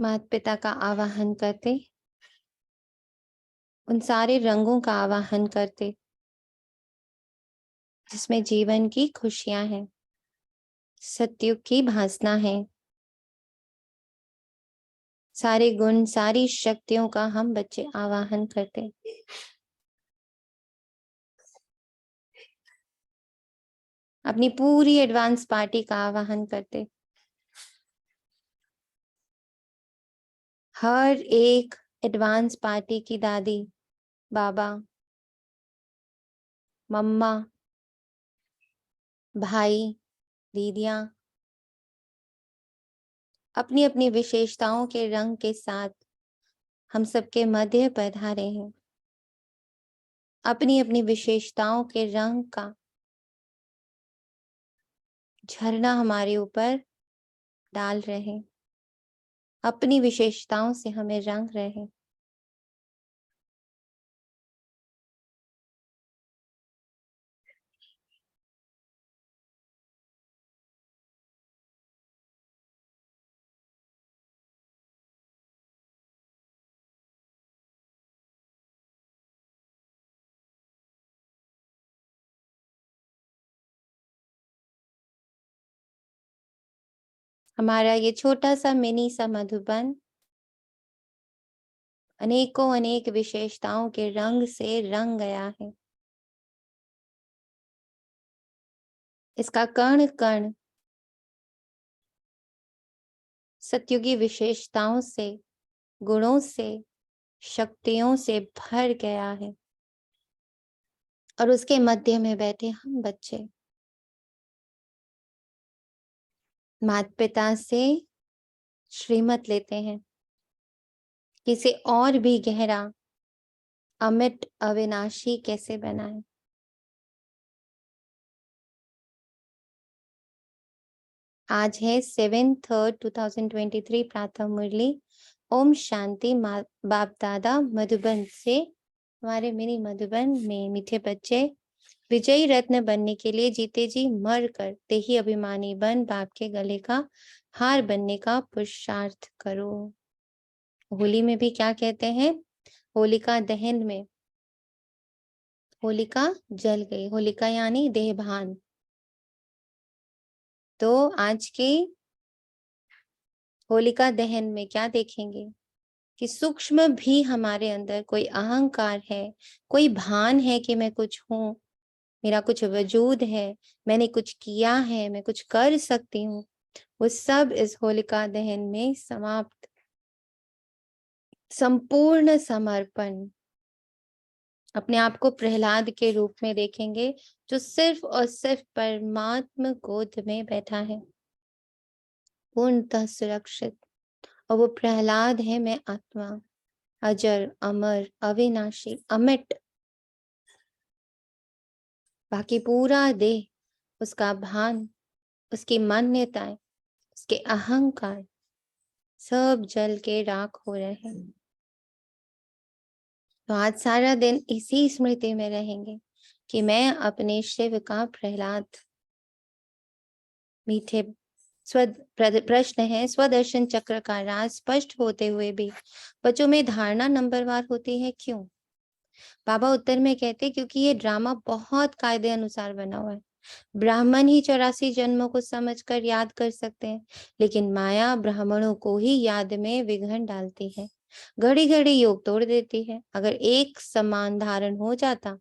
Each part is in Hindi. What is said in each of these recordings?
माता पिता का आवाहन करते, उन सारे रंगों का आवाहन करते जिसमें जीवन की खुशियां हैं, सत्युग की भासना है। सारे गुण, सारी शक्तियों का हम बच्चे आवाहन करते। अपनी पूरी एडवांस पार्टी का आवाहन करते। हर एक एडवांस पार्टी की दादी, बाबा, मम्मा, भाई, दीदियां अपनी अपनी विशेषताओं के रंग के साथ हम सबके मध्य पधारे हैं। अपनी अपनी विशेषताओं के रंग का झरना हमारे ऊपर डाल रहे हैं, अपनी विशेषताओं से हमें रंग रहे हैं। हमारा ये छोटा सा मिनी सा मधुबन अनेकों अनेक विशेषताओं के रंग से रंग गया है। इसका कण कण सत्युगी विशेषताओं से, गुणों से, शक्तियों से भर गया है। और उसके मध्य में बैठे हम बच्चे माता पिता से श्रीमत लेते हैं, किसे और भी गहरा, अमिट, अविनाशी कैसे बनाए। आज है 7/3/2023 प्रातः मुरली। ओम शांति। बाप दादा मधुबन से हमारे मिनी मधुबन में मीठे बच्चे विजयी रत्न बनने के लिए जीते जी मर कर देही अभिमानी बन बाप के गले का हार बनने का पुरुषार्थ करो। होली में भी क्या कहते हैं? होलिका दहन में होलिका जल गई। होलिका यानी देहभान। तो आज की होलिका दहन में क्या देखेंगे कि सूक्ष्म भी हमारे अंदर कोई अहंकार है, कोई भान है कि मैं कुछ हूं, मेरा कुछ वजूद है, मैंने कुछ किया है, मैं कुछ कर सकती हूँ, वो सब इस होलिका दहन में समाप्त। संपूर्ण समर्पण। अपने आप को प्रहलाद के रूप में देखेंगे जो सिर्फ और सिर्फ परमात्मा गोद में बैठा है, पूर्णतः सुरक्षित। और वो प्रहलाद है, मैं आत्मा, अजर, अमर, अविनाशी, अमिट। बाकी पूरा देह, उसका भान, उसकी मान्यताएं, उसके अहंकार सब जल के राख हो रहे हैं। तो आज सारा दिन इसी स्मृति में रहेंगे कि मैं अपने शिव का प्रहलाद। मीठे प्रश्न है, स्वदर्शन चक्र का राज स्पष्ट होते हुए भी बच्चों में धारणा नंबरवार होती है, क्यों? बाबा उत्तर में कहते क्योंकि ये ड्रामा बहुत कायदे अनुसार बना हुआ है। ब्राह्मण ही 84 जन्मों को समझकर याद कर सकते हैं, लेकिन माया ब्राह्मणों को ही याद में विघ्न डालती है, घड़ी घड़ी योग तोड़ देती है। अगर एक समान धारण हो जाता,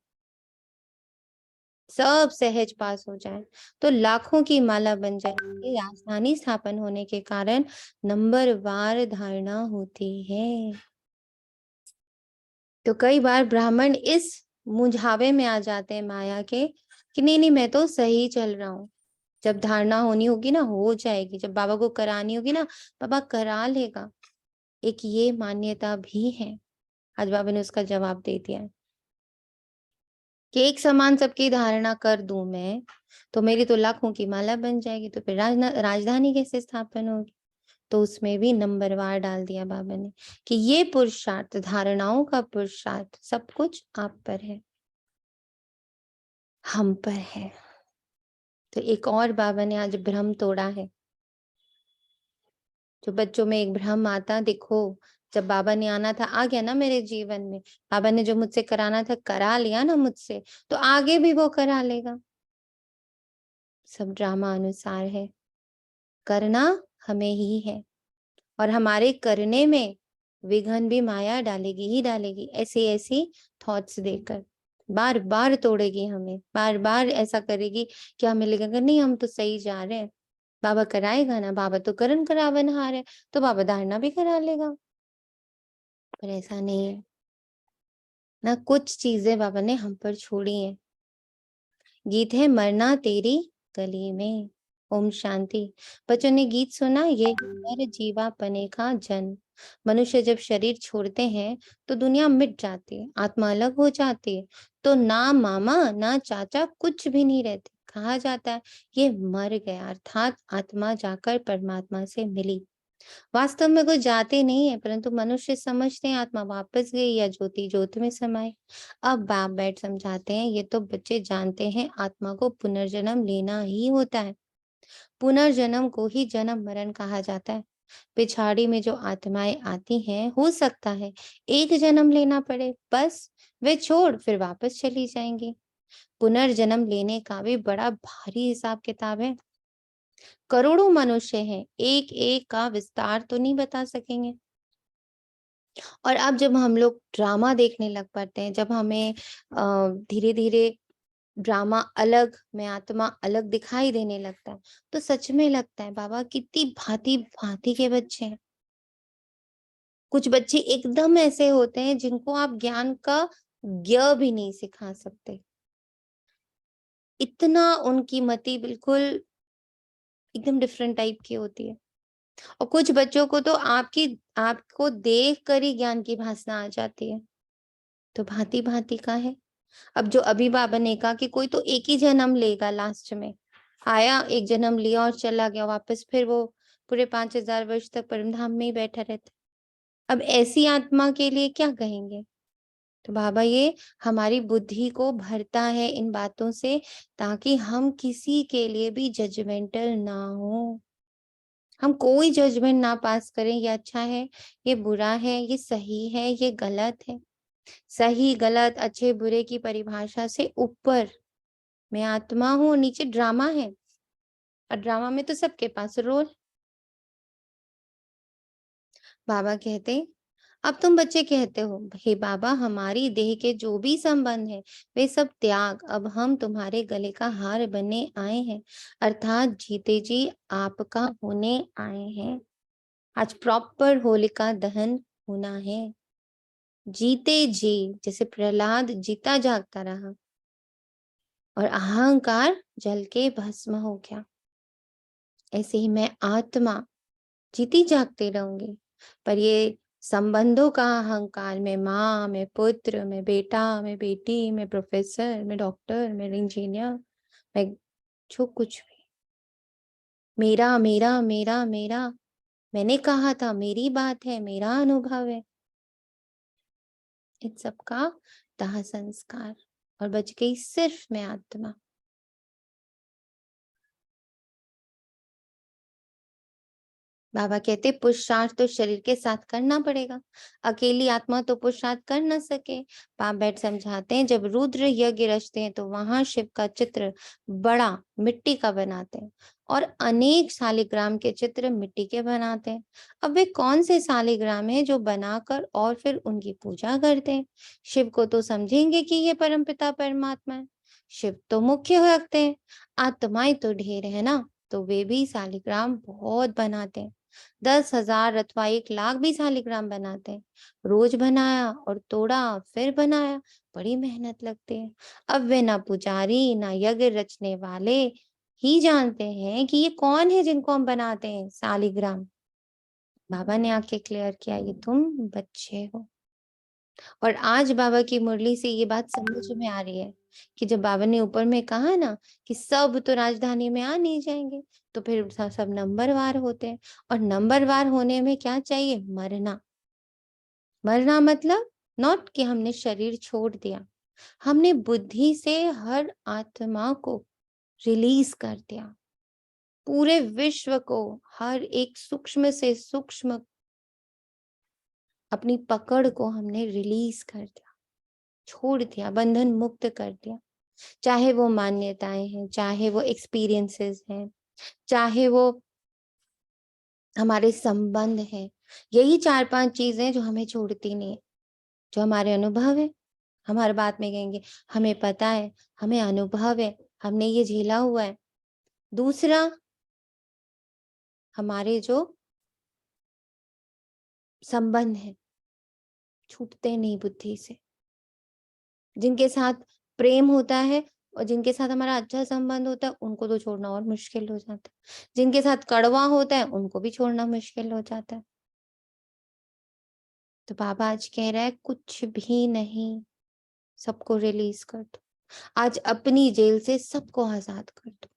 सब सहज पास हो जाए, तो लाखों की माला बन जाएगी। राजधानी स्थापन होने के कारण नंबरवार धारणा होती है। तो कई बार ब्राह्मण इस मुझावे में आ जाते हैं माया के कि नहीं नहीं, मैं तो सही चल रहा हूँ। जब धारणा होनी होगी ना, हो जाएगी। जब बाबा को करानी होगी ना, बाबा करा लेगा। एक ये मान्यता भी है। आज बाबा ने उसका जवाब दे दिया है कि एक समान सबकी धारणा कर दूं मैं, तो मेरी तो लाखों की माला बन जाएगी, तो फिर राजधानी कैसे स्थापन होगी? तो उसमें भी नंबरवार डाल दिया बाबा ने कि ये पुरुषार्थ, धारणाओं का पुरुषार्थ, सब कुछ आप पर है, हम पर है। तो एक और बाबा ने आज भ्रम तोड़ा है। जो बच्चों में एक भ्रम आता, देखो जब बाबा ने आना था आ गया ना मेरे जीवन में, बाबा ने जो मुझसे कराना था करा लिया ना मुझसे, तो आगे भी वो करा लेगा। सब ड्रामा अनुसार है, करना हमें ही है, और हमारे करने में विघ्न भी माया डालेगी ही डालेगी, ऐसी ऐसी थॉट्स देकर बार बार तोड़ेगी हमें, बार बार ऐसा करेगी कि हमें लगेगा नहीं हम तो सही जा रहे हैं, बाबा कराएगा ना, बाबा तो करण करावनहार है, तो बाबा धारणा भी करा लेगा। पर ऐसा नहीं है ना, कुछ चीजें बाबा ने हम पर छोड़ी हैं। गीत है मरना तेरी गली में, ओम शांति। बच्चों ने गीत सुना, ये नर जीवा पने का जन्म। मनुष्य जब शरीर छोड़ते हैं तो दुनिया मिट जाती है, आत्मा अलग हो जाती है, तो ना मामा ना चाचा कुछ भी नहीं रहते। कहा जाता है ये मर गया, अर्थात आत्मा जाकर परमात्मा से मिली। वास्तव में कोई जाते नहीं है, परंतु मनुष्य समझते हैं आत्मा वापस गई या ज्योति ज्योति में समाई। अब बाप बैठ समझाते हैं, ये तो बच्चे जानते हैं आत्मा को पुनर्जन्म लेना ही होता है। पुनर्जन्म को ही जन्म मरण कहा जाता है। पिछाड़ी में जो आत्माएं आती हैं, हो सकता है एक जन्म लेना पड़े, बस वे छोड़ फिर वापस चली जाएंगी। पुनर्जन्म लेने का भी बड़ा भारी हिसाब किताब है। करोड़ों मनुष्य हैं, एक एक का विस्तार तो नहीं बता सकेंगे। और अब जब हम लोग ड्रामा देखने लग पड़ते हैं, जब हमें धीरे धीरे ड्रामा अलग में आत्मा अलग दिखाई देने लगता है, तो सच में लगता है बाबा कितनी भांति भांति के बच्चे हैं। कुछ बच्चे एकदम ऐसे होते हैं जिनको आप ज्ञान का ज्ञ भी नहीं सिखा सकते, इतना उनकी मति बिल्कुल एकदम डिफरेंट टाइप की होती है। और कुछ बच्चों को तो आपको देख कर ही ज्ञान की भासना आ जाती है। तो भांति भांति का है। अब जो अभी बाबा ने कहा कि कोई तो एक ही जन्म लेगा, लास्ट में आया एक जन्म लिया और चला गया वापस, फिर वो पूरे 5000 वर्ष तक परम धाम में ही बैठा रहता। अब ऐसी आत्मा के लिए क्या कहेंगे? तो बाबा ये हमारी बुद्धि को भरता है इन बातों से, ताकि हम किसी के लिए भी जजमेंटल ना हो, हम कोई जजमेंट ना पास करें, ये अच्छा है, ये बुरा है, ये सही है, ये गलत है। सही गलत अच्छे बुरे की परिभाषा से ऊपर मैं आत्मा हूँ और नीचे ड्रामा है, और ड्रामा में तो सबके पास रोल। बाबा कहते, अब तुम बच्चे कहते हो हे बाबा हमारी देह के जो भी संबंध है वे सब त्याग, अब हम तुम्हारे गले का हार बनने आए हैं, अर्थात जीते जी आपका होने आए हैं। आज प्रॉपर होलिका दहन होना है, जीते जी, जैसे प्रहलाद जीता जागता रहा और अहंकार जल के भस्म हो गया, ऐसे ही मैं आत्मा जीती जागते रहूंगी। पर ये संबंधों का अहंकार, मैं माँ, मैं पुत्र, मैं बेटा, मैं बेटी, मैं प्रोफेसर, मैं डॉक्टर, मैं इंजीनियर, मैं जो कुछ भी, मेरा मेरा मेरा मेरा, मैंने कहा था, मेरी बात है, मेरा अनुभव है, इन सबका दाह संस्कार, और बच गई सिर्फ मैं आत्मा। बाबा कहते पुरुषार्थ तो शरीर के साथ करना पड़ेगा, अकेली आत्मा तो पुरुषार्थ कर न सके। बाप बैठ समझाते हैं, जब रुद्र यज्ञ रचते हैं तो वहां शिव का चित्र बड़ा मिट्टी का बनाते हैं, और अनेक शालिग्राम के चित्र मिट्टी के बनाते हैं। अब वे कौन से शालिग्राम हैं जो बनाकर और फिर उनकी पूजा करते हैं? शिव को तो समझेंगे कि ये परमपिता परमात्मा है, शिव तो मुख्य रखते हैं, आत्माएं तो ढेर है ना, तो वे भी शालिग्राम बहुत बनाते हैं। 10,000 अथवा 1 लाख भी शालिग्राम बनाते हैं। रोज बनाया और तोड़ा फिर बनाया, बड़ी मेहनत लगती है। अब वे ना पुजारी ना यज्ञ रचने वाले ही जानते हैं कि ये कौन है जिनको हम बनाते हैं शालिग्राम। बाबा ने आके क्लियर किया, ये तुम बच्चे हो। और आज बाबा की मुरली से ये बात समझ में आ रही है कि जब बाबा ने ऊपर में कहा ना कि सब तो राजधानी में आ नहीं जाएंगे, तो फिर सब नंबरवार होते हैं, और नंबरवार होने में क्या चाहिए? मरना। मरना मतलब नॉट कि हमने शरीर छोड़ दिया, हमने बुद्धि से हर आत्मा को रिलीज कर दिया। पूरे विश्व को, हर एक सूक्ष्म से सूक्ष्म अपनी पकड़ को हमने रिलीज कर दिया, छोड़ दिया, बंधन मुक्त कर दिया। चाहे वो मान्यताएं हैं, चाहे वो एक्सपीरियंसेस हैं, चाहे वो हमारे संबंध हैं, यही 4-5 चीजें जो हमें छोड़ती नहीं है। जो हमारे अनुभव है, हम हर बात में कहेंगे हमें पता है, हमें अनुभव है, हमने ये झेला हुआ है। दूसरा, हमारे जो संबंध है छूटते नहीं बुद्धि से। जिनके साथ प्रेम होता है और जिनके साथ हमारा अच्छा संबंध होता है, उनको तो छोड़ना और मुश्किल हो जाता है। जिनके साथ कड़वा होता है, उनको भी छोड़ना मुश्किल हो जाता है। तो बाबा आज कह रहा है कुछ भी नहीं, सबको रिलीज कर दो। आज अपनी जेल से सबको आजाद कर दो।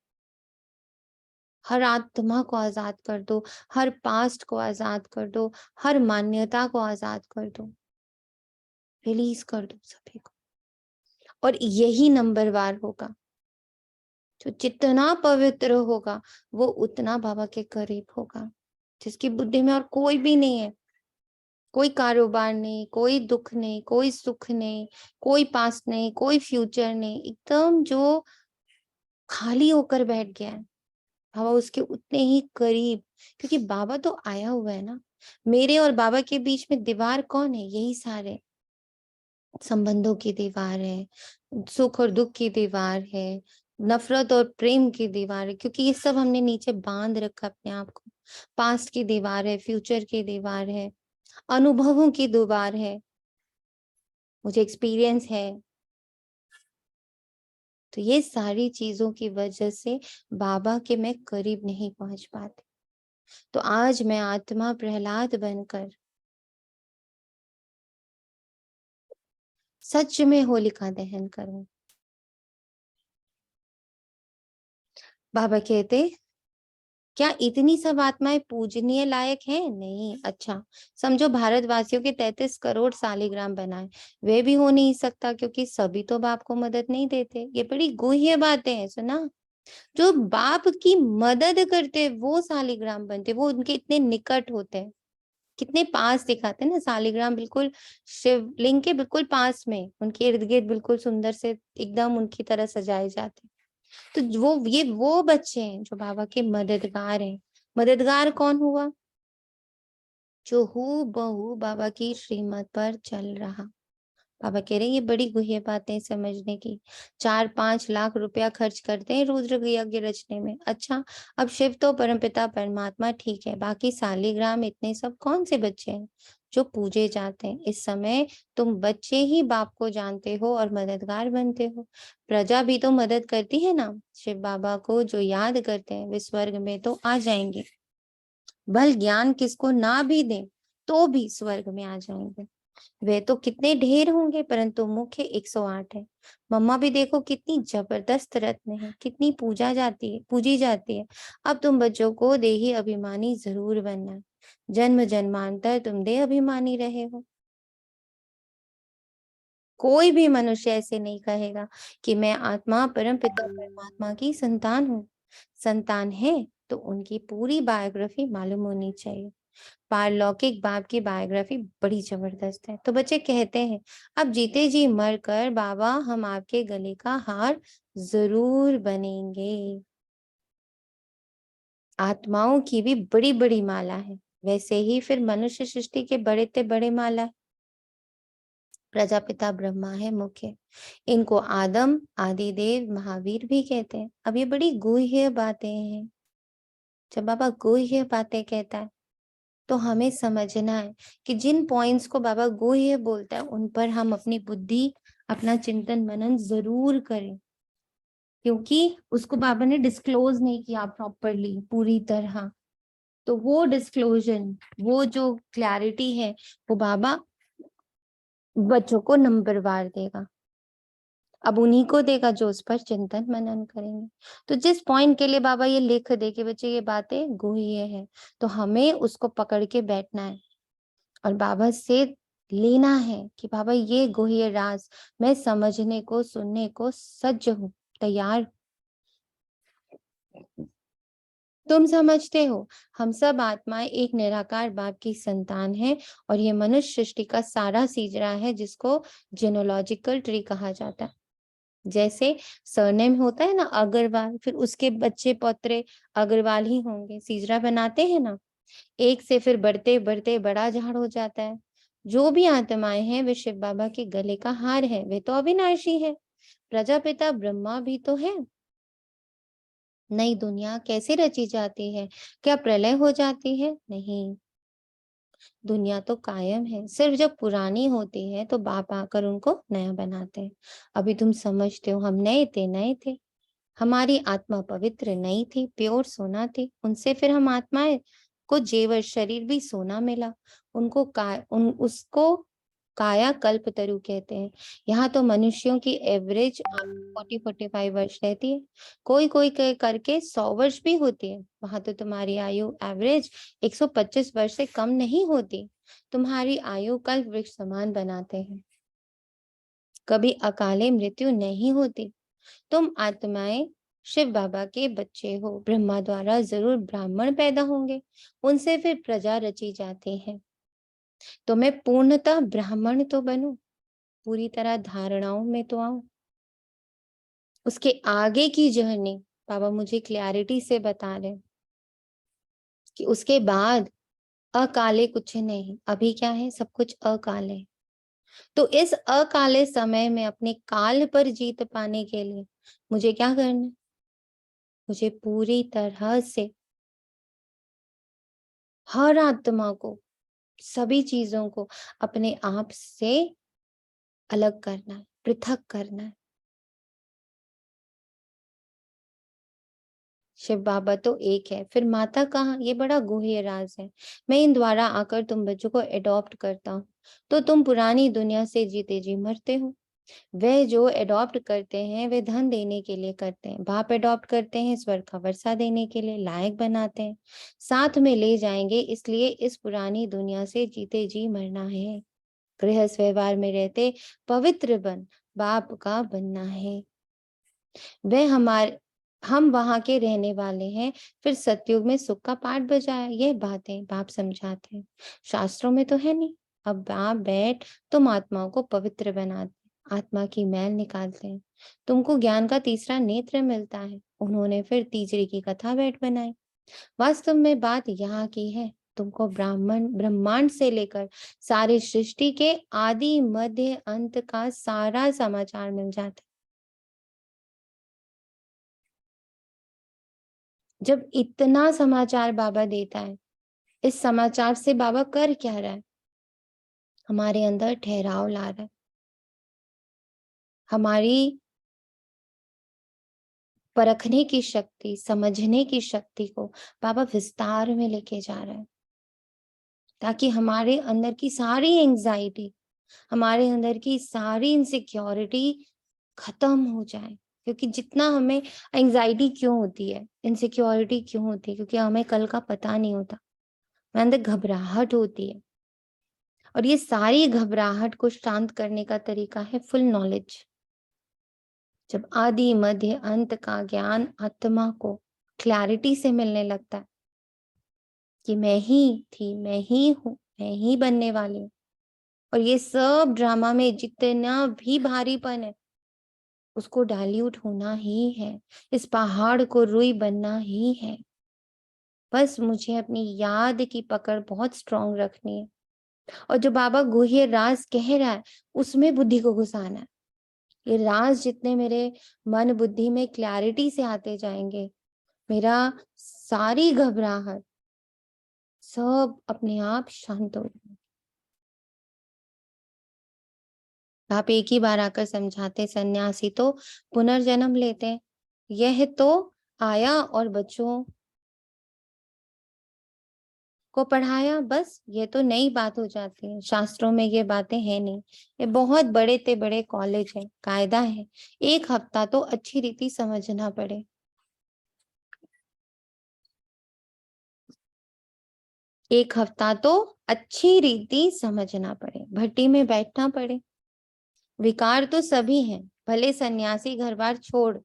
हर आत्मा को आजाद कर दो, हर पास्ट को आजाद कर दो, हर मान्यता को आजाद कर दो, रिलीज कर दो सभी को। और यही नंबरवार होगा। जो जितना पवित्र होगा वो उतना बाबा के करीब होगा। जिसकी बुद्धि में और कोई भी नहीं है, कोई कारोबार नहीं, कोई दुख नहीं, कोई सुख नहीं, कोई पास्ट नहीं, कोई फ्यूचर नहीं, एकदम जो खाली होकर बैठ गया है, बाबा उसके उतने ही करीब। क्योंकि बाबा तो आया हुआ है ना। मेरे और बाबा के बीच में दीवार कौन है? यही सारे संबंधों की दीवार है, सुख और दुख की दीवार है, नफरत और प्रेम की दीवार है। क्योंकि ये सब हमने नीचे बांध रखा अपने आप को। पास्ट की दीवार है, फ्यूचर की दीवार है, अनुभवों की दीवार है, मुझे एक्सपीरियंस है। तो ये सारी चीजों की वजह से बाबा के मैं करीब नहीं पहुंच पाती। तो आज मैं आत्मा प्रहलाद बनकर सच में होलिका दहन करूं। बाबा कहते, क्या इतनी सब आत्माएं पूजनीय लायक हैं? नहीं। अच्छा, समझो भारतवासियों के 33 करोड़ सालिग्राम बनाए, वे भी हो नहीं सकता क्योंकि सभी तो बाप को मदद नहीं देते। ये बड़ी गुह्य बातें हैं, सुना। जो बाप की मदद करते वो सालिग्राम बनते, वो उनके इतने निकट होते हैं, कितने पास दिखाते हैं ना। सालिग्राम बिल्कुल शिवलिंग के बिल्कुल पास में, उनके इर्द गिर्द बिल्कुल सुंदर से एकदम उनकी तरह सजाए जाते। तो वो बच्चे हैं जो बाबा के मददगार हैं। मददगार कौन हुआ? जो हू बहू बाबा की श्रीमत पर चल रहा। बाबा कह रहे हैं ये बड़ी गुह्य बातें समझने की। 4-5 लाख रुपया खर्च करते हैं रुद्र यज्ञ रचने में। अच्छा, अब शिव तो परमपिता परमात्मा ठीक है, बाकी सालिग्राम इतने सब कौन से बच्चे हैं जो पूजे जाते हैं? इस समय तुम बच्चे ही बाप को जानते हो और मददगार बनते हो। प्रजा भी तो मदद करती है ना। शिव बाबा को जो याद करते हैं वे स्वर्ग में तो आ जाएंगे। भल ज्ञान किसको ना भी दे तो भी स्वर्ग में आ जाएंगे। वे तो कितने ढेर होंगे परंतु मुख्य 108 है। मम्मा भी देखो कितनी जबरदस्त रत्न है, कितनी पूजी जाती है। अब तुम बच्चों को देही अभिमानी जरूर बनना है। जन्म जन्मांतर तुम देह अभिमानी रहे हो। कोई भी मनुष्य ऐसे नहीं कहेगा कि मैं आत्मा परम पिता परमात्मा की संतान हूँ। संतान है तो उनकी पूरी बायोग्राफी मालूम होनी चाहिए। पारलौकिक बाप की बायोग्राफी बड़ी जबरदस्त है। तो बच्चे कहते हैं अब जीते जी मर कर बाबा हम आपके गले का हार जरूर बनेंगे। आत्माओं की भी बड़ी बड़ी माला है, वैसे ही फिर मनुष्य सृष्टि के बड़े ते बड़े माला। प्रजापिता ब्रह्मा है मुख्य, इनको आदम आदिदेव महावीर भी कहते हैं। अब ये बड़ी गुह्य बातें हैं। जब बाबा गुह्य बातें कहता है तो हमें समझना है कि जिन पॉइंट्स को बाबा गुह्य बोलता है उन पर हम अपनी बुद्धि, अपना चिंतन मनन जरूर करें। क्योंकि उसको बाबा ने डिस्क्लोज नहीं किया प्रॉपरली पूरी तरह। तो वो डिस्क्लोजन, वो जो क्लैरिटी है, वो बाबा बच्चों को नंबरवार देगा। अब उन्हीं को देगा जो उस पर चिंतन मनन करेंगे। तो जिस पॉइंट के लिए बाबा ये लिख दे कि बच्चे ये बातें गुह्य है, तो हमें उसको पकड़ के बैठना है और बाबा से लेना है कि बाबा ये गुह्य राज मैं समझने को, सुनने को सज्ज हूँ, तैयार। तुम समझते हो, हम सब आत्माएं एक निराकार बाप की संतान हैं और ये मनुष्य सृष्टि का सारा सीजरा है, जिसको जेनोलॉजिकल ट्री कहा जाता है। जैसे सरनेम होता है ना अग्रवाल, फिर उसके बच्चे पौत्रे अग्रवाल ही होंगे, सीजरा बनाते हैं ना। एक से फिर बढ़ते बढ़ते बड़ा झाड़ हो जाता है। जो भी आत्माएं हैं वे शिव बाबा के गले का हार है, वे तो अविनाशी है। प्रजापिता ब्रह्मा भी तो है। नई दुनिया कैसे रची जाती है? क्या प्रलय हो जाती है? नहीं, दुनिया तो कायम है, सिर्फ जब पुरानी होती है तो बाप आकर उनको नया बनाते हैं। अभी तुम समझते हो, हम नए थे। हमारी आत्मा पवित्र नहीं थी, प्योर सोना थी। उनसे फिर हम आत्माएं को जेवर शरीर भी सोना मिला। उसको काया कल्प तरु कहते हैं। यहाँ तो मनुष्यों की एवरेज 40-45 वर्ष रहती है, कोई कोई करके 100 वर्ष भी होती है। वहां तो तुम्हारी आयु एवरेज 125 वर्ष से कम नहीं होती। तुम्हारी आयु कल्प वृक्ष समान बनाते हैं, कभी अकाले मृत्यु नहीं होती। तुम आत्माएं शिव बाबा के बच्चे हो, ब्रह्मा द्वारा जरूर ब्राह्मण पैदा होंगे, उनसे फिर प्रजा रची जाती है। तो मैं पूर्णतः ब्राह्मण तो बनूं, पूरी तरह धारणाओं में तो आऊं। उसके आगे की जर्नी बाबा मुझे क्लैरिटी से बता रहे कि उसके बाद अकाले कुछ नहीं, अभी क्या है, सब कुछ अकाले। तो इस अकाले समय में अपने काल पर जीत पाने के लिए मुझे क्या करना है? मुझे पूरी तरह से हर आत्मा को, सभी चीजों को अपने आप से अलग करना है, पृथक करना है। शिव बाबा तो एक है, फिर माता कहाँ? ये बड़ा गुह्य राज है। मैं इन द्वारा आकर तुम बच्चों को एडॉप्ट करता हूँ, तो तुम पुरानी दुनिया से जीते जी मरते हो। वे जो एडॉप्ट करते हैं वे धन देने के लिए करते हैं, बाप एडॉप्ट करते हैं स्वर्ग का वर्षा देने के लिए, लायक बनाते हैं, साथ में ले जाएंगे, इसलिए इस पुरानी दुनिया से जीते जी मरना है। गृहस्थ व्यवहार में रहते पवित्र बन बाप का बनना है। वे हमारे हम वहां के रहने वाले हैं। फिर सतयुग में सुख का पाठ बजाया, यह बातें बाप समझाते हैं, शास्त्रों में तो है नहीं। अब बाप बैठ तुम आत्माओं को पवित्र बनाते, आत्मा की मैल निकालते हैं, तुमको ज्ञान का तीसरा नेत्र मिलता है। उन्होंने फिर तीसरी की कथा बैठ बनाई। वास्तव में बात यहाँ की है, तुमको ब्रह्मांड से लेकर सारी सृष्टि के आदि मध्य अंत का सारा समाचार मिल जाता है। जब इतना समाचार बाबा देता है, इस समाचार से बाबा कर क्या रहा है? हमारे अंदर ठहराव ला रहा है, हमारी परखने की शक्ति, समझने की शक्ति को बाबा विस्तार में लेके जा रहा है, ताकि हमारे अंदर की सारी एंजाइटी, हमारे अंदर की सारी इनसिक्योरिटी खत्म हो जाए। क्योंकि जितना हमें एंजाइटी क्यों होती है, इनसिक्योरिटी क्यों होती है? क्योंकि हमें कल का पता नहीं होता, हमारे अंदर घबराहट होती है। और ये सारी घबराहट को शांत करने का तरीका है फुल नॉलेज। जब आदि मध्य अंत का ज्ञान आत्मा को क्लैरिटी से मिलने लगता है कि मैं ही थी, मैं ही हूँ, मैं ही बनने वाली हूँ, और ये सब ड्रामा में जितना भी भारीपन है उसको डाइल्यूट होना ही है, इस पहाड़ को रुई बनना ही है। बस मुझे अपनी याद की पकड़ बहुत स्ट्रांग रखनी है, और जो बाबा गुह्य राज कह रहा है उसमें बुद्धि को घुसाना है। ये राज जितने मेरे मन बुद्धि में क्लैरिटी से आते जाएंगे, मेरा सारी घबराहट सब अपने आप शांत हो जाए। आप एक ही बार आकर समझाते, सन्यासी तो पुनर्जन्म लेते हैं, यह तो आया और बच्चों को पढ़ाया, बस ये तो नई बात हो जाती है। शास्त्रों में ये बातें हैं नहीं, ये बहुत बड़े ते बड़े कॉलेज है, कायदा है, एक हफ्ता तो अच्छी रीति समझना पड़े। एक हफ्ता तो अच्छी रीति समझना पड़े, भट्टी में बैठना पड़े। विकार तो सभी हैं, भले सन्यासी घर बार छोड़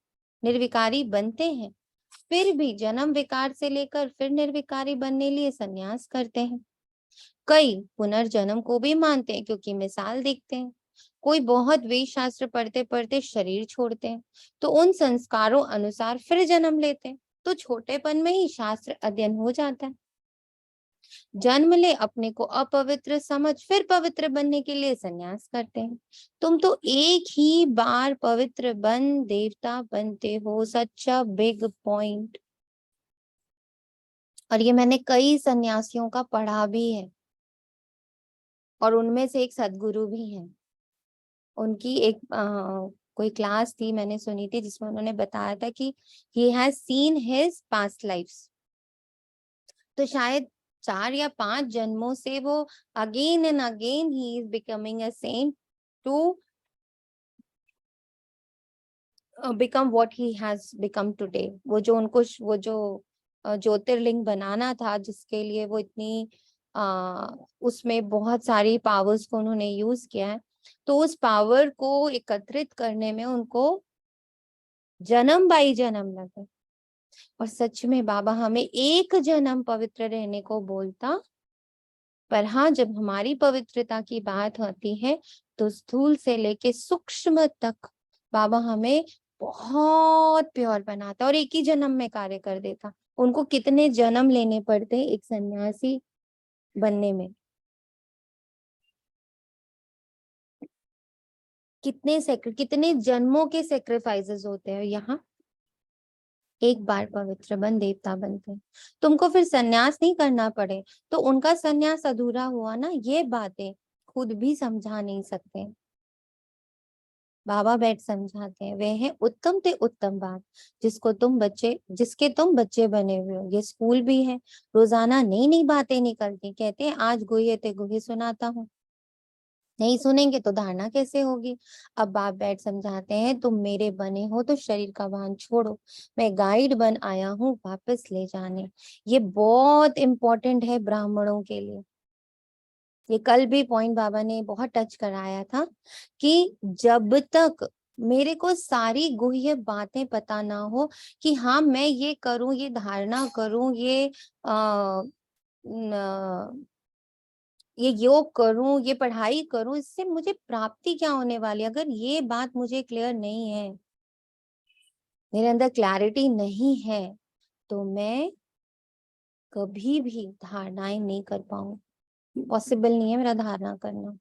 निर्विकारी बनते हैं, फिर भी जन्म विकार से लेकर फिर निर्विकारी बनने लिए संन्यास करते हैं। कई पुनर्जन्म को भी मानते हैं क्योंकि मिसाल देखते हैं। कोई बहुत वेद शास्त्र पढ़ते पढ़ते शरीर छोड़ते हैं तो उन संस्कारों अनुसार फिर जन्म लेते हैं। तो छोटेपन में ही शास्त्र अध्ययन हो जाता है। जन्म ले अपने को अपवित्र समझ फिर पवित्र बनने के लिए संन्यास करते हैं। तुम तो एक ही बार पवित्र बन देवता बनते हो। सच्चा बिग पॉइंट। और ये मैंने कई सन्यासियों का पढ़ा भी है और उनमें से एक सदगुरु भी है। उनकी एक कोई क्लास थी मैंने सुनी थी जिसमें उन्होंने बताया था कि he has seen his past lifes. तो शायद 4 या 5 जन्मों से वो again and again he is becoming a saint to become what he has become today. वो जो उनको वो जो ज्योतिर्लिंग बनाना था जिसके लिए वो इतनी उसमें बहुत सारी पावर्स को उन्होंने यूज किया है। तो उस पावर को एकत्रित करने में उनको जन्म बाई जन्म लगे। और सच में बाबा हमें एक जन्म पवित्र रहने को बोलता, पर हाँ जब हमारी पवित्रता की बात होती है तो स्थूल से लेके सूक्ष्म तक बाबा हमें बहुत प्योर बनाता और एक ही जन्म में कार्य कर देता। उनको कितने जन्म लेने पड़ते एक सन्यासी बनने में, कितने जन्मों के सेक्रीफाइसेस होते हैं। यहाँ एक बार पवित्र बन देवता बनते हैं। तुमको फिर सन्यास नहीं करना पड़े तो उनका सन्यास अधूरा हुआ ना। ये बातें खुद भी समझा नहीं सकते, बाबा बैठ समझाते हैं। वे हैं उत्तम ते उत्तम बात जिसके तुम बच्चे बने हुए हो। ये स्कूल भी है, रोजाना नई नई बातें निकलती। कहते हैं आज गुहे ते गुहे सुनाता हूँ। नहीं सुनेंगे तो धारणा कैसे होगी। अब बाप बैठ समझाते हैं तुम मेरे बने हो तो शरीर का भान छोड़ो। मैं गाइड बन आया हूँ वापस ले जाने। ये बहुत इंपॉर्टेंट है ब्राह्मणों के लिए। ये कल भी पॉइंट बाबा ने बहुत टच कराया था कि जब तक मेरे को सारी गुह्य बातें पता ना हो कि हाँ मैं ये करूं, ये धारणा करूं, ये योग करूं, ये पढ़ाई करूं, इससे मुझे प्राप्ति क्या होने वाली। अगर ये बात मुझे क्लियर नहीं है, मेरे अंदर क्लैरिटी नहीं है, तो मैं कभी भी धारणाएं नहीं कर पाऊं। पॉसिबल नहीं है मेरा धारणा करना।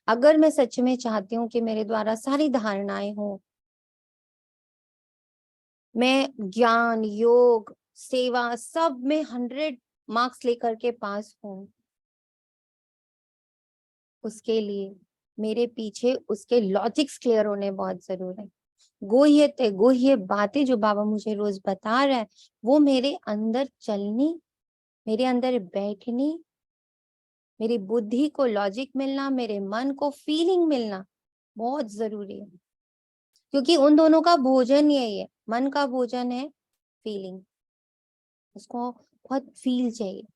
अगर मैं सच में चाहती हूँ कि मेरे द्वारा सारी धारणाएं हो, मैं ज्ञान योग सेवा सब में 100 मार्क्स लेकर के पास हूँ, उसके लिए मेरे पीछे उसके लॉजिक्स क्लियर होने बहुत जरूर है। गुह्य बातें जो बाबा मुझे रोज बता रहा है वो मेरे अंदर चलनी, मेरे अंदर बैठनी, मेरी बुद्धि को लॉजिक मिलना, मेरे मन को फीलिंग मिलना बहुत जरूरी है। क्योंकि उन दोनों का भोजन यही है। मन का भोजन है फीलिंग, उसको बहुत फील चाहिए,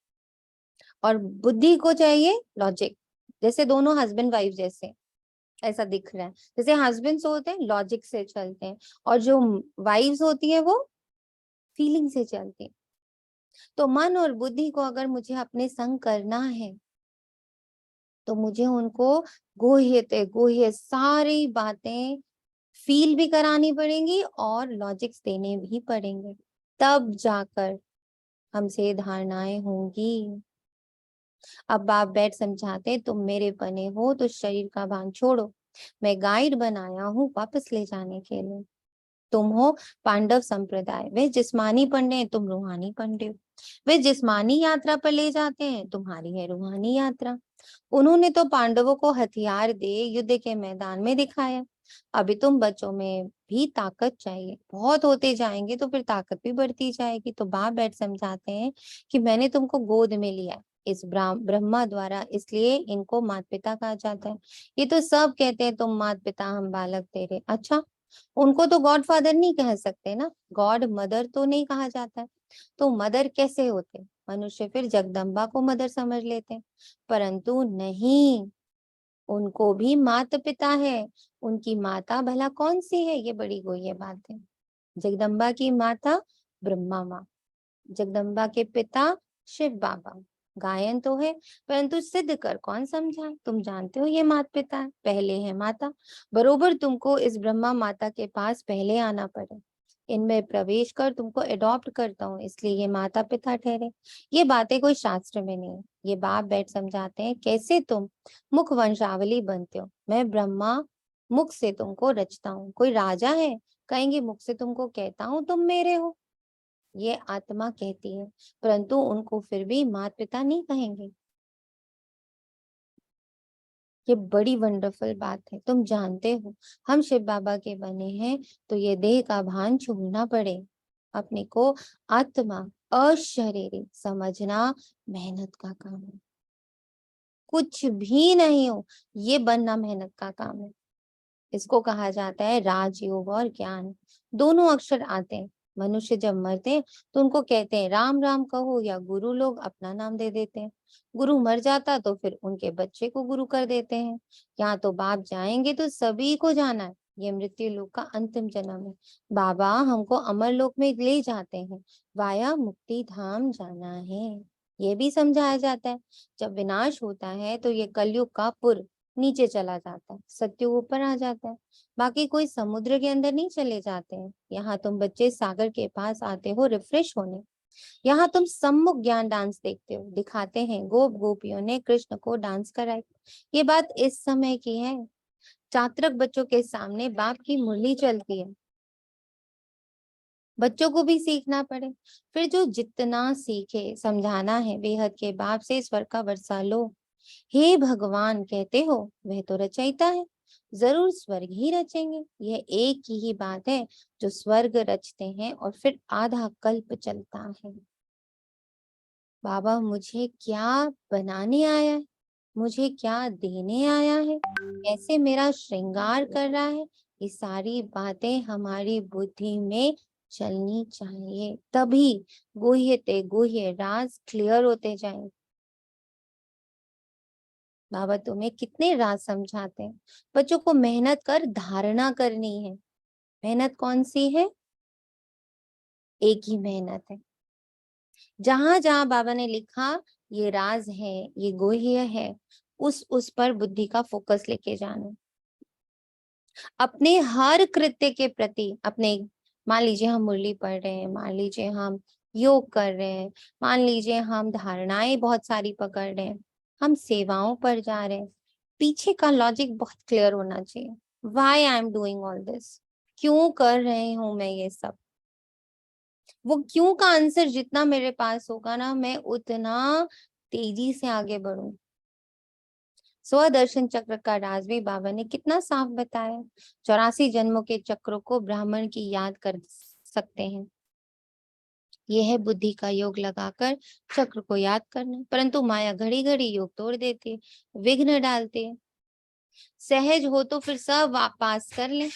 और बुद्धि को चाहिए लॉजिक। जैसे दोनों हस्बैंड वाइफ जैसे ऐसा दिख रहा है। जैसे हस्बैंड्स होते हैं लॉजिक से चलते हैं और जो वाइफ्स होती है वो फीलिंग से चलती है। तो मन और बुद्धि को अगर मुझे अपने संग करना है तो मुझे उनको गुह्य सारी बातें फील भी करानी पड़ेंगी और लॉजिक्स देने भी पड़ेंगे, तब जाकर हमसे धारणाएं होंगी। अब बाप बैठ समझाते तुम मेरे बने हो तो शरीर का भान छोड़ो। मैं गाइड बनाया हूँ वापस ले जाने के लिए। तुम हो पांडव संप्रदाय, वे जिस्मानी पंडे हैं, तुम रूहानी पंडे हो। वे जिस्मानी यात्रा पर ले जाते हैं, तुम्हारी है रूहानी यात्रा। उन्होंने तो पांडवों को हथियार दे युद्ध के मैदान में दिखाया। अभी तुम बच्चों में भी ताकत चाहिए, बहुत होते जाएंगे तो फिर ताकत भी बढ़ती जाएगी। तो बाप बैठ समझाते हैं कि मैंने तुमको गोद में लिया है इस ब्रह्मा द्वारा, इसलिए इनको माता पिता कहा जाता है। ये तो सब कहते हैं तुम माता पिता हम बालक तेरे। अच्छा, उनको तो गॉड फादर नहीं कह सकते ना, गॉड मदर तो नहीं कहा जाता है। तो मदर कैसे होते, मनुष्य फिर जगदम्बा को मदर समझ लेते हैं, परंतु नहीं, उनको भी माता पिता है। उनकी माता भला कौन सी है, ये बड़ी गोई बात है। जगदम्बा की माता ब्रह्मा माँ, जगदम्बा के पिता शिव बाबा। गायन तो है, परंतु सिद्ध कर कौन समझाए? तुम जानते हो ये माता पिता है, पहले है माता। बरोबर तुमको इस ब्रह्मा माता के पास पहले आना पड़े, इनमें प्रवेश कर तुमको अडॉप्ट करता हूँ, इसलिए ये माता पिता ठहरे। ये बातें कोई शास्त्र में नहीं है, ये बाप बैठ समझाते हैं कैसे तुम मुख वंशावली बनते हो। मैं ब्रह्मा मुख से तुमको रचता हूँ। कोई राजा है, कहेंगे मुख से तुमको कहता हूँ तुम मेरे हो, ये आत्मा कहती है, परंतु उनको फिर भी माता पिता नहीं कहेंगे। ये बड़ी वंडरफुल बात है। तुम जानते हो हम शिव बाबा के बने हैं, तो ये देह का भान छोड़ना पड़े, अपने को आत्मा अशरीरी समझना मेहनत का काम है। कुछ भी नहीं हो, ये बनना मेहनत का काम है। इसको कहा जाता है राजयोग और ज्ञान, दोनों अक्षर आते हैं। मनुष्य जब मरते हैं तो उनको कहते हैं राम राम कहो, या गुरु लोग अपना नाम दे देते हैं। गुरु मर जाता तो फिर उनके बच्चे को गुरु कर देते हैं। यहाँ तो बाप जाएंगे तो सभी को जाना है, ये मृत्यु लोक का अंतिम जन्म है। बाबा हमको अमर लोक में ले जाते हैं, वाया मुक्ति धाम जाना है, ये भी समझाया जाता है। जब विनाश होता है तो ये कलयुग का पुर नीचे चला जाता है, सत्युग ऊपर आ जाता है। बाकी कोई समुद्र के अंदर नहीं चले जाते हैं। यहाँ तुम बच्चे सागर के पास आते हो रिफ्रेश होने, यहाँ तुम सम्मुख ज्ञान डांस देखते हो, दिखाते हैं गोप गोपियों ने कृष्ण को डांस कराई। ये बात इस समय की है, चात्रक बच्चों के सामने बाप की मुरली चलती है, बच्चों को भी सीखना पड़े। फिर जो जितना सीखे समझाना है, बेहद के बाप से स्वर का वर्षा लो। हे भगवान कहते हो, वह तो रचयिता है, जरूर स्वर्ग ही रचेंगे। यह एक ही बात है, जो स्वर्ग रचते हैं और फिर आधा कल्प चलता है। बाबा मुझे क्या बनाने आया है, मुझे क्या देने आया है, कैसे मेरा श्रृंगार कर रहा है, ये सारी बातें हमारी बुद्धि में चलनी चाहिए, तभी गुह्य ते गुह्य राज क्लियर होते जाएंगे। बाबा तुम्हें कितने राज समझाते हैं। बच्चों को मेहनत कर धारणा करनी है। मेहनत कौन सी है? एक ही मेहनत है। जहां जहां बाबा ने लिखा ये राज है, ये गुह्य है, उस पर बुद्धि का फोकस लेके जाना। अपने हर कृत्य के प्रति अपने, मान लीजिए हम मुरली पढ़ रहे हैं, मान लीजिए हम योग कर रहे हैं, मान लीजिए हम धारणाएं बहुत सारी पकड़ रहे हैं, हम सेवाओं पर जा रहे हैं, पीछे का लॉजिक बहुत क्लियर होना चाहिए। Why I am doing all this, क्यों कर रहे हूं मैं ये सब। वो क्यों का आंसर जितना मेरे पास होगा ना, मैं उतना तेजी से आगे बढ़ूं। स्वदर्शन चक्र का राज भी बाबा ने कितना साफ बताया। 84 जन्मों के चक्रों को ब्राह्मण की याद कर सकते हैं। यह है बुद्धि का योग लगाकर चक्र को याद करना, परंतु माया घड़ी घड़ी योग तोड़ देती है, विघ्न डालती है। सहज हो तो फिर सब वापस कर ले,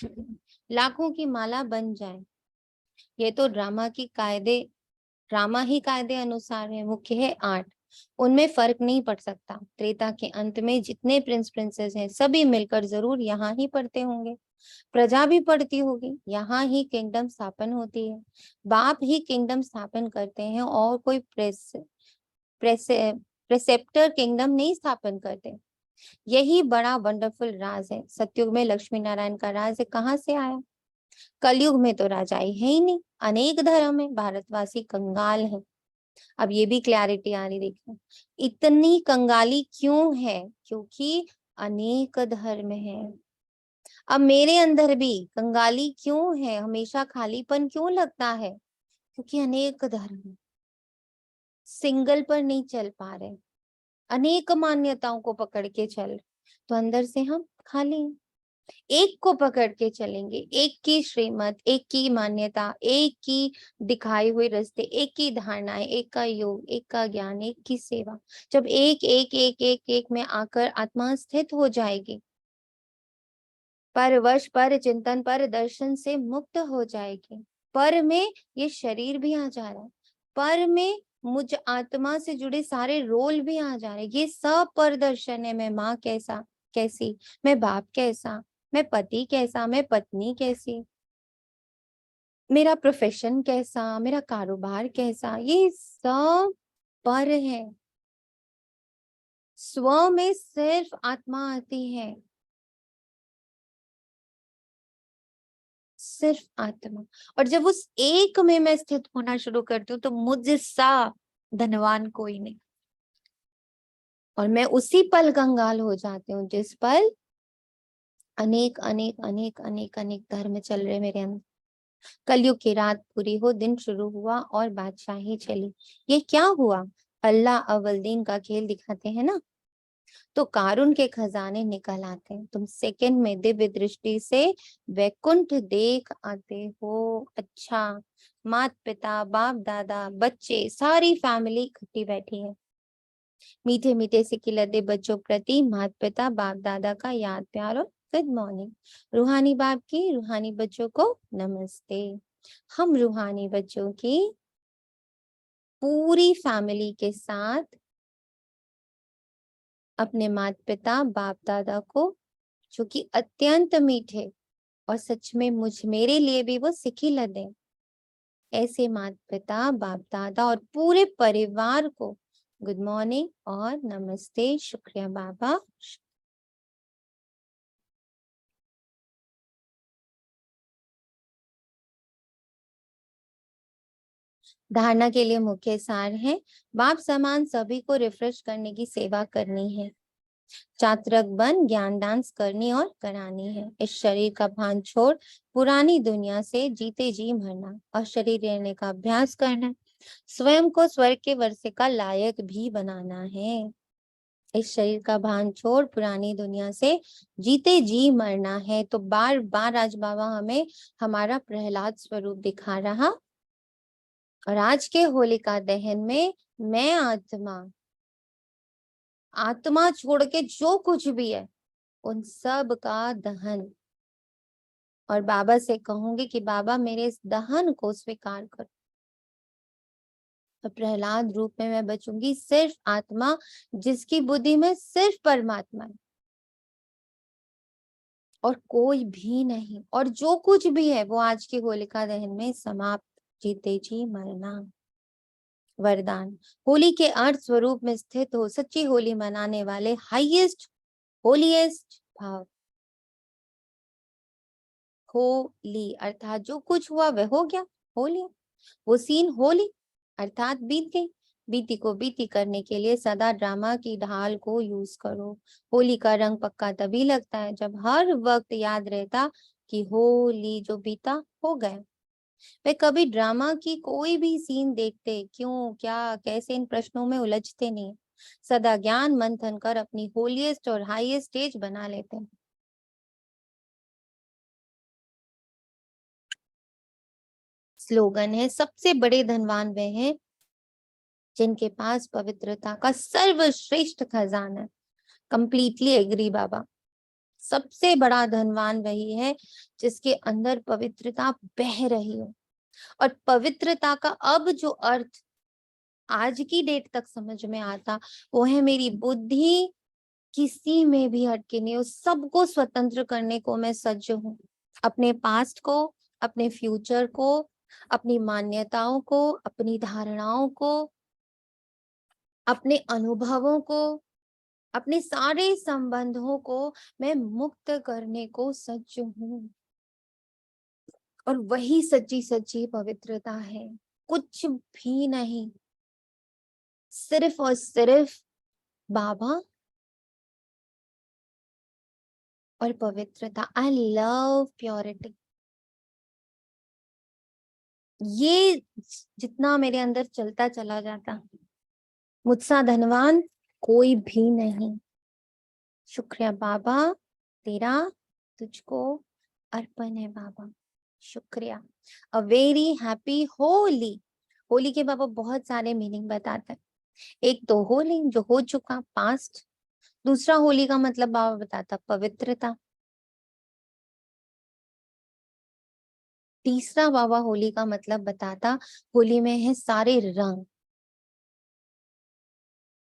लाखों की माला बन जाए। ये तो ड्रामा ही कायदे अनुसार है। मुख्य है 8, उनमें फर्क नहीं पड़ सकता। त्रेता के अंत में जितने प्रिंस प्रिंसेस हैं सभी मिलकर जरूर यहाँ ही पढ़ते होंगे, प्रजा भी पढ़ती होगी, यहाँ ही किंगडम स्थापन होती है। बाप ही किंगडम स्थापन करते हैं, और कोई प्रेस प्रेसेप्टर किंगडम नहीं स्थापन करते। यही बड़ा वंडरफुल राज है। सतयुग में लक्ष्मी नारायण का राज है, कहाँ से आया? कलयुग में तो राजाई है ही नहीं, अनेक धर्म है, भारतवासी कंगाल है। अब ये भी क्लैरिटी आ रही, देखो इतनी कंगाली क्यों है? क्योंकि अनेक धर्म है। अब मेरे अंदर भी कंगाली क्यों है, हमेशा खालीपन क्यों लगता है? क्योंकि अनेक धर्म है, सिंगल पर नहीं चल पा रहे, अनेक मान्यताओं को पकड़ के चल, तो अंदर से हम खाली हैं। एक को पकड़ के चलेंगे, एक की श्रीमत, एक की मान्यता, एक की दिखाई हुई रास्ते, एक की धारणाएं, एक का योग, एक का ज्ञान, एक की सेवा। जब एक एक एक एक एक में आकर आत्मा स्थित हो जाएगी, पर वश पर चिंतन पर दर्शन से मुक्त हो जाएगी। पर में ये शरीर भी आ जा रहा है, पर में मुझ आत्मा से जुड़े सारे रोल भी आ जा रहे हैं। ये सब पर दर्शन है। मैं माँ कैसा कैसी, मैं बाप कैसा, मैं पति कैसा, मैं पत्नी कैसी, मेरा प्रोफेशन कैसा, मेरा कारोबार कैसा, ये सब पर है। स्व में सिर्फ आत्मा आती है, सिर्फ आत्मा। और जब उस एक में मैं स्थित होना शुरू करती हूँ तो मुझसा धनवान कोई नहीं। और मैं उसी पल कंगाल हो जाती हूँ जिस पल अनेक अनेक अनेक अनेक अनेक धर्म चल रहे मेरे अंदर। कलयुग की रात पूरी हो, दिन शुरू हुआ और बादशाही चली। ये क्या हुआ? अल्लाह अव्वल-दीन का खेल दिखाते हैं ना, तो कारून के खजाने निकल आते हैं। तुम सेकंड में दिव्य दृष्टि से वैकुंठ देख आते हो। अच्छा, माता पिता, बाप दादा, बच्चे, सारी फैमिली इकट्ठी बैठी है। मीठे मीठे से खिलते बच्चों प्रति माता पिता बाप दादा का याद प्यार और गुड मॉर्निंग। रूहानी बाप की रूहानी बच्चों को नमस्ते। हम रूहानी बच्चों की पूरी फैमिली के साथ अपने माता पिता बाप दादा को, जो कि अत्यंत मीठे और सच में मेरे लिए भी वो सिखी लदे, ऐसे माता पिता बाप दादा और पूरे परिवार को गुड मॉर्निंग और नमस्ते, शुक्रिया बाबा। धारणा के लिए मुख्य सार है, बाप समान सभी को रिफ्रेश करने की सेवा करनी है। चात्रक बन ज्ञान डांस करनी और करानी है। इस शरीर का भान छोड़ पुरानी दुनिया से जीते जी मरना और शरीर रहने का अभ्यास करना। स्वयं को स्वर्ग के वर्षे का लायक भी बनाना है। इस शरीर का भान छोड़ पुरानी दुनिया से जीते जी मरना है। तो बार बार आज बाबा हमें हमारा प्रहलाद स्वरूप दिखा रहा। और आज के होलिका दहन में मैं आत्मा छोड़ के जो कुछ भी है उन सब का दहन। और बाबा से कहूंगी कि बाबा मेरे इस दहन को स्वीकार करो। तो प्रहलाद रूप में मैं बचूंगी, सिर्फ आत्मा जिसकी बुद्धि में सिर्फ परमात्मा है और कोई भी नहीं। और जो कुछ भी है वो आज की होलिका दहन में समाप्त। जीते जी मरना। वरदान, होली के अर्थ स्वरूप में स्थित हो सच्ची होली मनाने वाले हाईएस्ट होलीएस्ट भाव। होली अर्थात जो कुछ हुआ वह हो गया, हो लिया। वो सीन होली अर्थात बीत गई। बीती को बीती करने के लिए सदा ड्रामा की ढाल को यूज करो। होली का रंग पक्का तभी लगता है जब हर वक्त याद रहता कि होली जो बीता हो गया। वे कभी ड्रामा की कोई भी सीन देखते क्यों, क्या, कैसे, इन प्रश्नों में उलझते नहीं। सदा ज्ञान मंथन कर अपनी होलीएस्ट और हाईएस्ट स्टेज बना लेते हैं। स्लोगन है, सबसे बड़े धनवान वे हैं जिनके पास पवित्रता का सर्वश्रेष्ठ खजाना है। कंप्लीटली एग्री बाबा। सबसे बड़ा धनवान वही है जिसके अंदर पवित्रता बह रही हो। और पवित्रता का अब जो अर्थ आज की डेट तक समझ में आता वो है, मेरी बुद्धि किसी में भी अटके नहीं हो, सबको स्वतंत्र करने को मैं सज्ज हूँ। अपने पास्ट को, अपने फ्यूचर को, अपनी मान्यताओं को, अपनी धारणाओं को, अपने अनुभवों को, अपने सारे संबंधों को मैं मुक्त करने को सज्ज हूँ। और वही सच्ची सच्ची पवित्रता है, कुछ भी नहीं। सिर्फ और सिर्फ बाबा और पवित्रता। I love purity. ये जितना मेरे अंदर चलता चला जाता, मुझसा धनवान कोई भी नहीं। शुक्रिया बाबा, तेरा तुझको अर्पण है बाबा, शुक्रिया। A very happy Holi. Holi के बाबा बहुत सारे मीनिंग बताते हैं। एक तो होली जो हो चुका, पास्ट। दूसरा होली का मतलब बाबा बताता पवित्रता। तीसरा बाबा होली का मतलब बताता होली में है सारे रंग।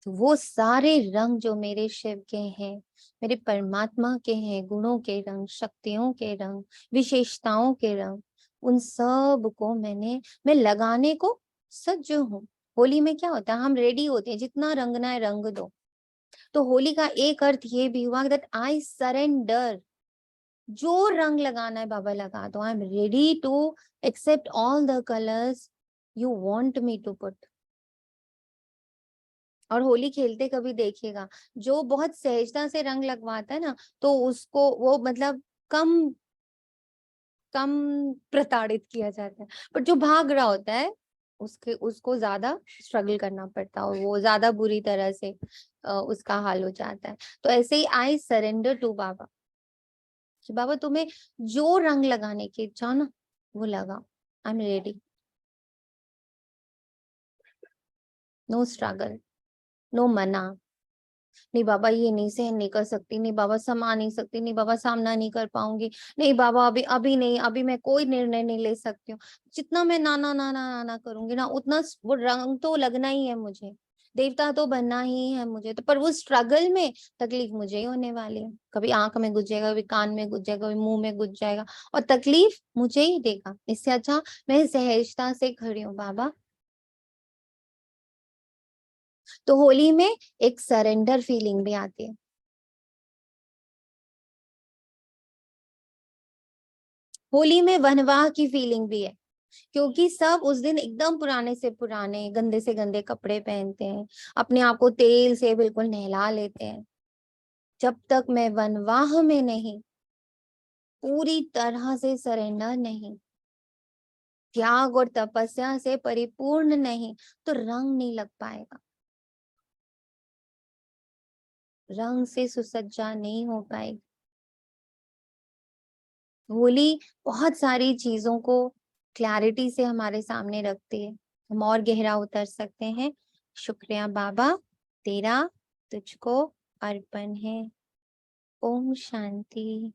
तो वो सारे रंग जो मेरे शिव के हैं, मेरे परमात्मा के हैं, गुणों के रंग, शक्तियों के रंग, विशेषताओं के रंग, उन सब को मैं लगाने को सज्ज हूँ। होली में क्या होता है, हम रेडी होते हैं, जितना रंगना है रंग दो। तो होली का एक अर्थ ये भी हुआ दैट आई सरेंडर, जो रंग लगाना है बाबा लगा दो, I am ready to accept all the colours you want me to put. और होली खेलते कभी देखिएगा, जो बहुत सहजता से रंग लगवाता है ना, तो उसको वो मतलब कम कम प्रताड़ित किया जाता है, पर जो भाग रहा होता है उसको ज्यादा स्ट्रगल करना पड़ता है, और वो ज्यादा बुरी तरह से उसका हाल हो जाता है। तो ऐसे ही आई सरेंडर टू बाबा, कि बाबा तुम्हें जो रंग लगाने की इच्छा हो ना वो लगाओ, I am ready. No struggle, no मना, नहीं बाबा ये नहीं सहन नहीं कर सकती, नहीं बाबा समा नहीं सकती, नहीं बाबा सामना नहीं कर पाऊंगी, नहीं बाबा अभी अभी नहीं, अभी मैं कोई निर्णय नहीं ले सकती हूँ। जितना मैं नाना नाना नाना करूंगी ना, उतना वो रंग तो लगना ही है मुझे, देवता तो बनना ही है मुझे। तो पर वो स्ट्रगल में तकलीफ मुझे ही होने वाली है, कभी आंख में घुस जाएगा, कभी कान में घुस जाएगा, कभी मुंह में घुस जाएगा, और तकलीफ मुझे ही देगा। इससे अच्छा मैं सहजता से खड़ी हूँ बाबा। तो होली में एक सरेंडर फीलिंग भी आती है। होली में वनवाह की फीलिंग भी है, क्योंकि सब उस दिन एकदम पुराने से पुराने गंदे से गंदे कपड़े पहनते हैं, अपने आप को तेल से बिल्कुल नहला लेते हैं। जब तक मैं वनवाह में नहीं, पूरी तरह से सरेंडर नहीं, त्याग और तपस्या से परिपूर्ण नहीं, तो रंग नहीं लग पाएगा, रंग से सुसज्जा नहीं हो पाएगी। होली बहुत सारी चीजों को क्लैरिटी से हमारे सामने रखती है, हम और गहरा उतर सकते हैं। शुक्रिया बाबा, तेरा तुझको अर्पण है। ओम शांति।